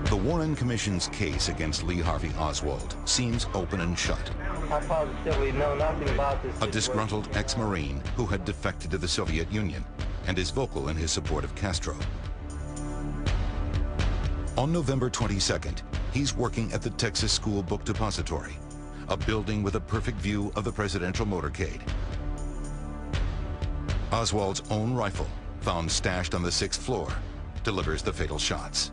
The Warren Commission's case against Lee Harvey Oswald seems open and shut. I positively know nothing about this. A disgruntled ex-Marine who had defected to the Soviet Union and is vocal in his support of Castro. On November 22nd, he's working at the Texas School Book Depository, a building with a perfect view of the presidential motorcade. Oswald's own rifle, found stashed on the 6th floor, delivers the fatal shots.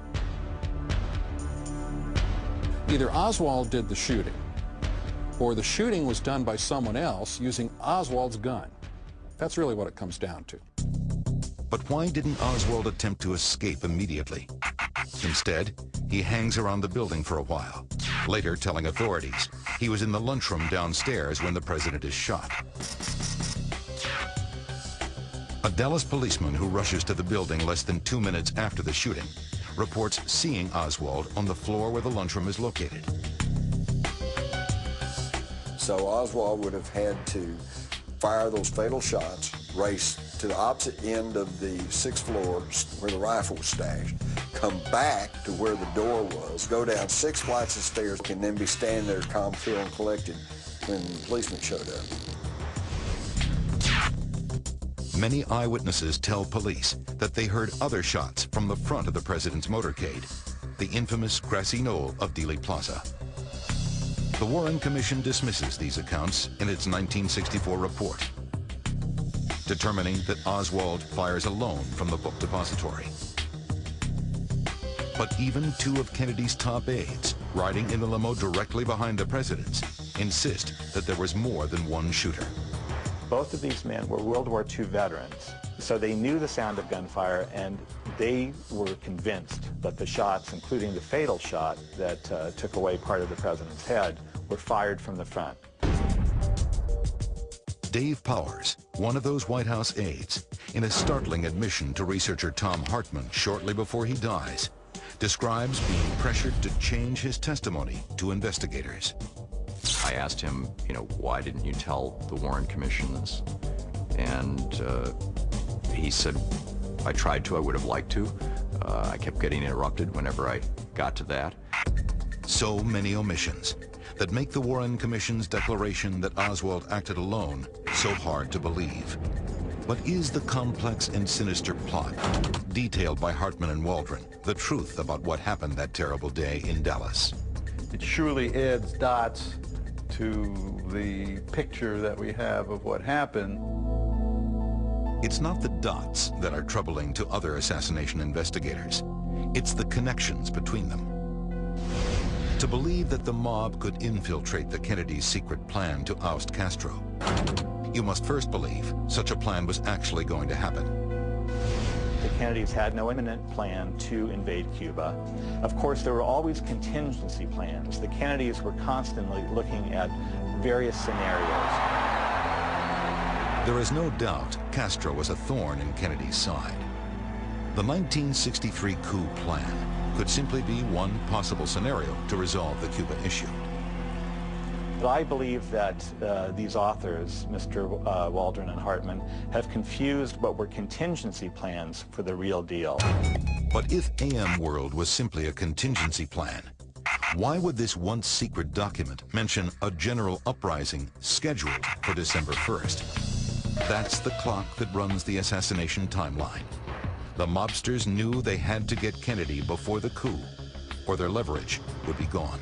Either Oswald did the shooting, or the shooting was done by someone else using Oswald's gun. That's really what it comes down to. But why didn't Oswald attempt to escape immediately? Instead, he hangs around the building for a while, later telling authorities he was in the lunchroom downstairs when the president is shot. A Dallas policeman who rushes to the building less than 2 minutes after the shooting reports seeing Oswald on the floor where the lunchroom is located. So Oswald would have had to fire those fatal shots, race to the opposite end of the 6th floor where the rifle was stashed, come back to where the door was, go down 6 flights of stairs, and then be standing there calm, cool, and collected when the policeman showed up. Many eyewitnesses tell police that they heard other shots from the front of the president's motorcade, the infamous grassy knoll of Dealey Plaza. The Warren Commission dismisses these accounts in its 1964 report, determining that Oswald fires alone from the book depository. But even 2 of Kennedy's top aides, riding in the limo directly behind the president's, insist that there was more than one shooter. Both of these men were World War II veterans, so they knew the sound of gunfire, and they were convinced that the shots, including the fatal shot that took away part of the president's head, were fired from the front. Dave Powers, one of those White House aides, in a startling admission to researcher Tom Hartman shortly before he dies, describes being pressured to change his testimony to investigators. I asked him, why didn't you tell the Warren Commission this? And he said, I tried to, I would have liked to. I kept getting interrupted whenever I got to that. So many omissions that make the Warren Commission's declaration that Oswald acted alone so hard to believe. But is the complex and sinister plot, detailed by Hartman and Waldron, the truth about what happened that terrible day in Dallas? It surely adds dots to the picture that we have of what happened. It's not the dots that are troubling to other assassination investigators. It's the connections between them. To believe that the mob could infiltrate the Kennedys' secret plan to oust Castro, you must first believe such a plan was actually going to happen. The Kennedys had no imminent plan to invade Cuba. Of course, there were always contingency plans. The Kennedys were constantly looking at various scenarios. There is no doubt Castro was a thorn in Kennedy's side. The 1963 coup plan could simply be one possible scenario to resolve the Cuba issue. But I believe that these authors, Mr. Waldron and Hartman, have confused what were contingency plans for the real deal. But if AM World was simply a contingency plan, why would this once secret document mention a general uprising scheduled for December 1st? That's the clock that runs the assassination timeline. The mobsters knew they had to get Kennedy before the coup, or their leverage would be gone.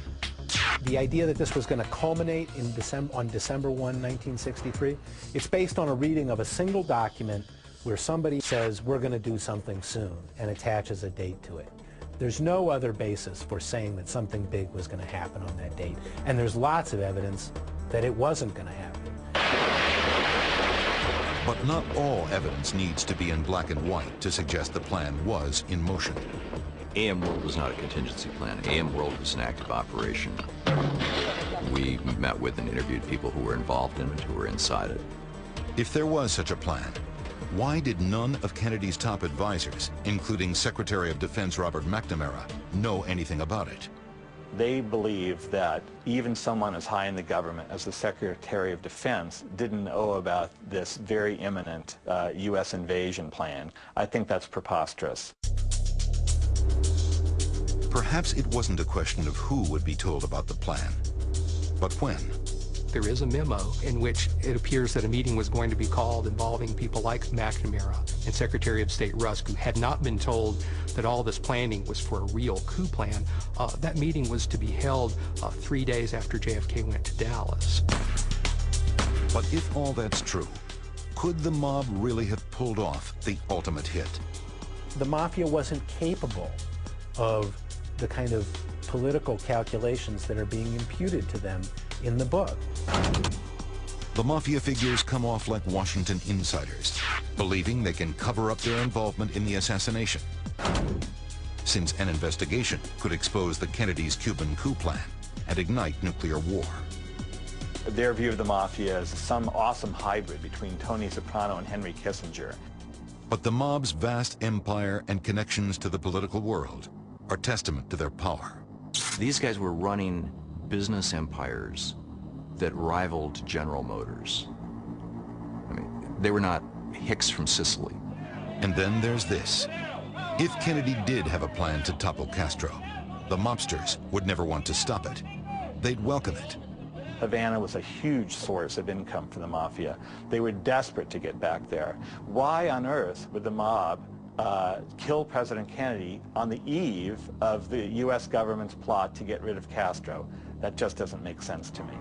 The idea that this was going to culminate on December 1, 1963, it's based on a reading of a single document where somebody says, we're going to do something soon, and attaches a date to it. There's no other basis for saying that something big was going to happen on that date, and there's lots of evidence that it wasn't going to happen. But not all evidence needs to be in black and white to suggest the plan was in motion. AM World was not a contingency plan. AM World was an active operation. We met with and interviewed people who were involved in it, who were inside it. If there was such a plan, why did none of Kennedy's top advisors, including Secretary of Defense Robert McNamara, know anything about it? They believe that even someone as high in the government as the Secretary of Defense didn't know about this very imminent U.S. invasion plan. I think that's preposterous. Perhaps it wasn't a question of who would be told about the plan, but when. There is a memo in which it appears that a meeting was going to be called involving people like McNamara and Secretary of State Rusk, who had not been told that all this planning was for a real coup plan. That meeting was to be held 3 days after JFK went to Dallas. But if all that's true, could the mob really have pulled off the ultimate hit? The mafia wasn't capable of the kind of political calculations that are being imputed to them in the book. The mafia figures come off like Washington insiders, believing they can cover up their involvement in the assassination, since an investigation could expose the Kennedys' Cuban coup plan and ignite nuclear war. Their view of the mafia is some awesome hybrid between Tony Soprano and Henry Kissinger. But the mob's vast empire and connections to the political world are testament to their power. These guys were running business empires that rivaled General Motors. I mean, they were not Hicks from Sicily. And then there's this. If Kennedy did have a plan to topple Castro, the mobsters would never want to stop it. They'd welcome it. Havana was a huge source of income for the mafia. They were desperate to get back there. Why on earth would the mob kill President Kennedy on the eve of the U.S. government's plot to get rid of Castro? That just doesn't make sense to me.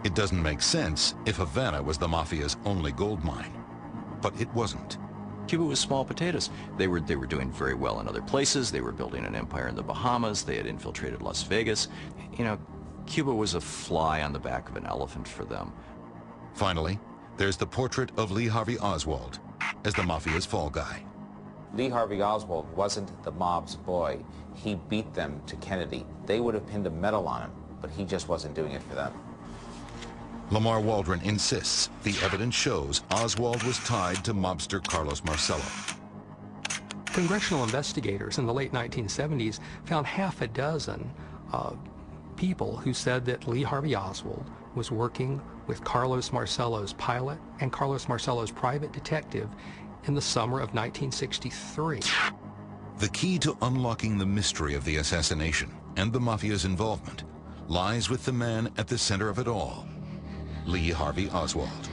It doesn't make sense if Havana was the mafia's only gold mine. But it wasn't. Cuba was small potatoes. They were doing very well in other places. They were building an empire in the Bahamas. They had infiltrated Las Vegas. You know, Cuba was a fly on the back of an elephant for them. Finally, there's the portrait of Lee Harvey Oswald as the mafia's fall guy. Lee Harvey Oswald wasn't the mob's boy. He beat them to Kennedy. They would have pinned a medal on him, but he just wasn't doing it for them. Lamar Waldron insists the evidence shows Oswald was tied to mobster Carlos Marcello. Congressional investigators in the late 1970s found half a dozen people who said that Lee Harvey Oswald was working with Carlos Marcello's pilot and Carlos Marcello's private detective in the summer of 1963. The key to unlocking the mystery of the assassination and the mafia's involvement lies with the man at the center of it all, Lee Harvey Oswald.